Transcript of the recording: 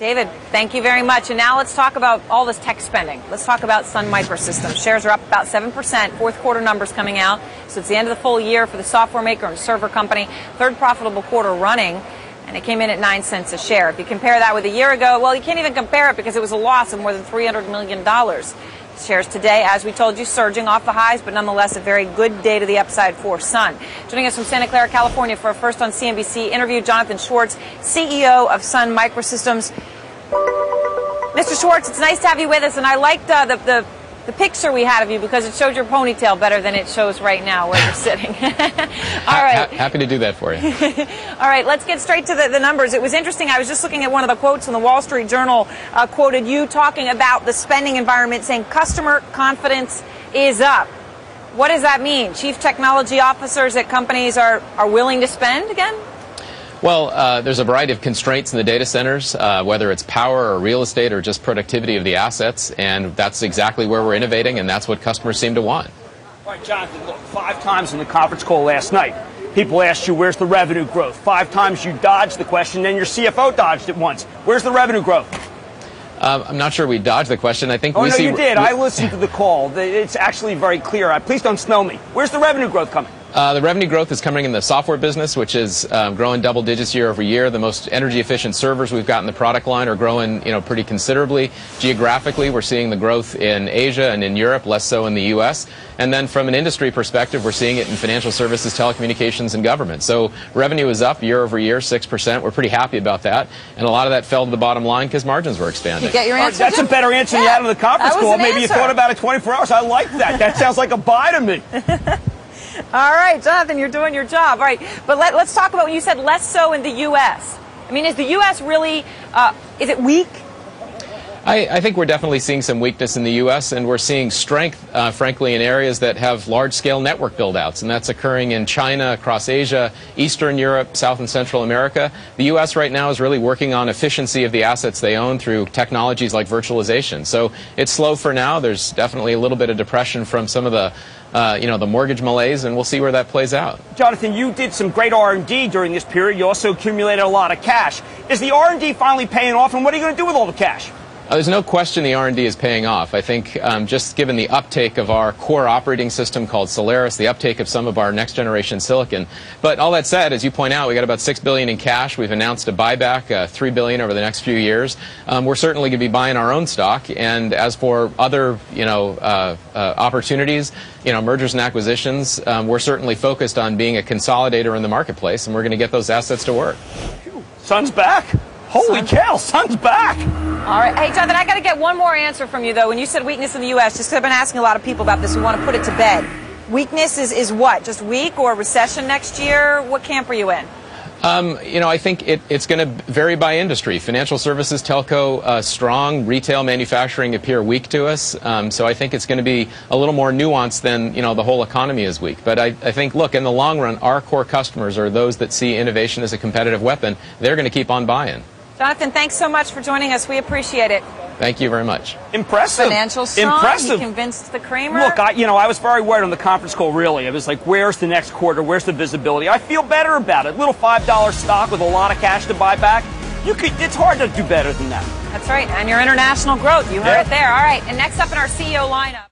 David, thank you very much. And now let's talk about all this tech spending. Let's talk about Sun Microsystems. Shares are up about 7%. Fourth quarter numbers coming out. So it's the end of the full year for the software maker and server company. Third profitable quarter running. And it came in at 9 cents a share. If you compare that with a year ago, well, you can't even compare it because it was a loss of more than $300 million. Shares today, as we told you, surging off the highs, but nonetheless a very good day to the upside for Sun. Joining us from Santa Clara, California for a first on CNBC interview, Jonathan Schwartz, CEO of Sun Microsystems. Mr. Schwartz, it's nice to have you with us, and I liked the picture we had of you because it showed your ponytail better than it shows right now where you're sitting. All right. Happy to do that for you. All right, let's get straight to the numbers. It was interesting. I was just looking at one of the quotes in the Wall Street Journal, quoted you talking about the spending environment, saying customer confidence is up. What does that mean? Chief technology officers at companies are willing to spend again? Well, there's a variety of constraints in the data centers, whether it's power or real estate or just productivity of the assets, and that's exactly where we're innovating, and that's what customers seem to want. All right, Jonathan, look, 5 times in the conference call last night, people asked you, where's the revenue growth? 5 times you dodged the question, then your CFO dodged it once. Where's the revenue growth? I'm not sure we dodged the question. I think you did. I listened to the call. It's actually very clear. Please don't smell me. Where's the revenue growth coming? The revenue growth is coming in the software business, which is growing double digits year over year. The most energy efficient servers we've got in the product line are growing, pretty considerably. Geographically, we're seeing the growth in Asia and in Europe, less so in the U.S. And then from an industry perspective, we're seeing it in financial services, telecommunications, and government. So revenue is up year over year, 6%. We're pretty happy about that. And a lot of that fell to the bottom line because margins were expanding. You get your answer? That's a better answer than you had on the conference call. Maybe you thought about it 24 hours. I like that. That sounds like a buy to me. All right, Jonathan, you're doing your job. All right, but let's talk about when you said less so in the U.S. I mean, is the U.S. really, is it weak? I think we're definitely seeing some weakness in the U.S., and we're seeing strength, frankly, in areas that have large-scale network build-outs, and that's occurring in China, across Asia, Eastern Europe, South and Central America. The U.S. right now is really working on efficiency of the assets they own through technologies like virtualization. So it's slow for now. There's definitely a little bit of depression from some of the the mortgage malaise, and we'll see where that plays out. Jonathan, you did some great R&D during this period. You also accumulated a lot of cash. Is the R&D finally paying off, and what are you going to do with all the cash? There's no question the R&D is paying off. I think just given the uptake of our core operating system called Solaris, the uptake of some of our next-generation silicon. But all that said, as you point out, we got about $6 billion in cash. We've announced a buyback, $3 billion over the next few years. We're certainly going to be buying our own stock. And as for other, opportunities, mergers and acquisitions, we're certainly focused on being a consolidator in the marketplace, and we're going to get those assets to work. Sun's back. Holy cow, Sun's back. All right. Hey, Jonathan, I got to get one more answer from you, though. When you said weakness in the U.S., just because I've been asking a lot of people about this, we want to put it to bed. Weakness is what? Just weak or recession next year? What camp are you in? I think it's going to vary by industry. Financial services, telco, strong. Retail, manufacturing appear weak to us. So I think it's going to be a little more nuanced than, the whole economy is weak. But I think, look, in the long run, our core customers are those that see innovation as a competitive weapon. They're going to keep on buying. Jonathan, thanks so much for joining us. We appreciate it. Thank you very much. Impressive. Financial strong. Impressive. You convinced the Kramer. Look, I was very worried on the conference call, really. I was like, where's the next quarter? Where's the visibility? I feel better about it. Little $5 stock with a lot of cash to buy back. It's hard to do better than that. That's right. And your international growth. You heard it there. All right. And next up in our CEO lineup.